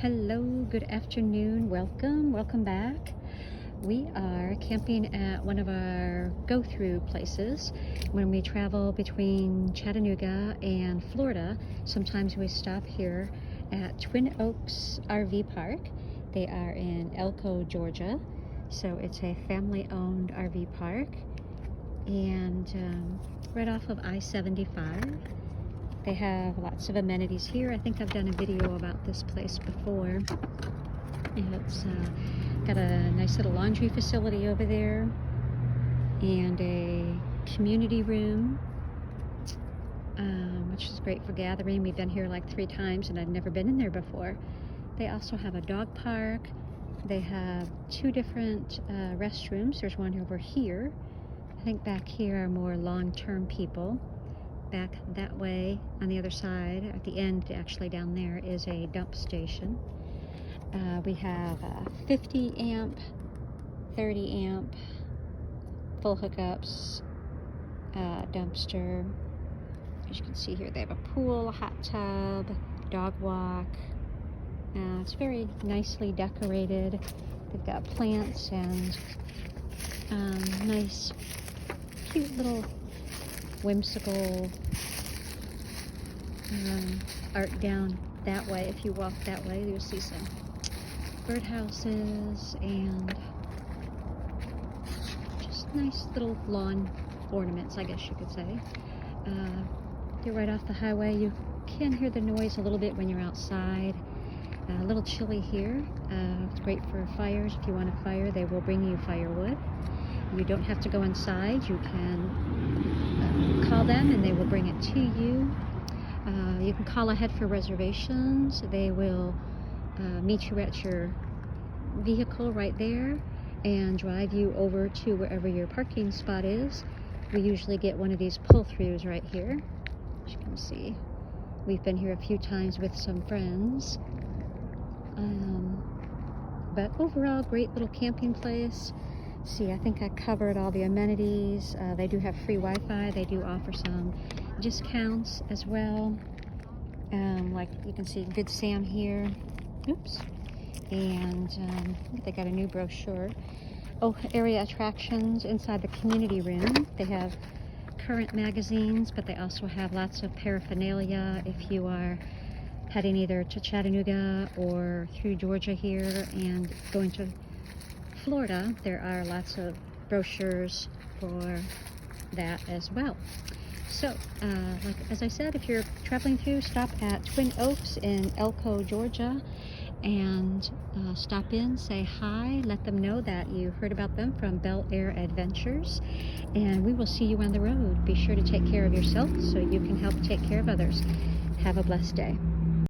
Hello, good afternoon, welcome back. We are camping at one of our go-through places. When we travel between Chattanooga and Florida, sometimes we stop here at Twin Oaks RV Park. They are in Elko, Georgia. So it's a family-owned RV park, and right off of I-75. They have lots of amenities here. I think I've done a video about this place before. It's got a nice little laundry facility over there and a community room, which is great for gathering. We've been here like 3 times and I've never been in there before. They also have a dog park. They have 2 different restrooms. There's one over here. I think back here are more long-term people. Back that way on the other side, at the end actually down there, is a dump station. We have a 50 amp, 30 amp, full hookups, dumpster. As you can see here, they have a pool, a hot tub, dog walk. It's very nicely decorated. They've got plants and nice, cute little whimsical art down that way. If you walk that way, you'll see some birdhouses and just nice little lawn ornaments, I guess you could say. You're right off the highway. You can hear the noise a little bit when you're outside. A little chilly here. It's great for fires. If you want a fire, they will bring you firewood. You don't have to go inside. You can call them and they will bring it to you. You can call ahead for reservations. They will meet you at your vehicle right there and drive you over to wherever your parking spot is. We usually get one of these pull-throughs right here. As you can see, we've been here a few times with some friends. But overall, great little camping place. See, I think I covered all the amenities. They do have free Wi-Fi. They do offer some discounts as well. Like you can see Good Sam here. Oops. And they got a new brochure. Oh, area attractions inside the community room. They have current magazines, but they also have lots of paraphernalia if you are heading either to Chattanooga or through Georgia here and going to Florida. There are lots of brochures for that as well. So, like as I said, if you're traveling through, stop at Twin Oaks in Elko, Georgia, and stop in, say hi, let them know that you heard about them from Bel Air Adventures, and we will see you on the road. Be sure to take care of yourself so you can help take care of others. Have a blessed day.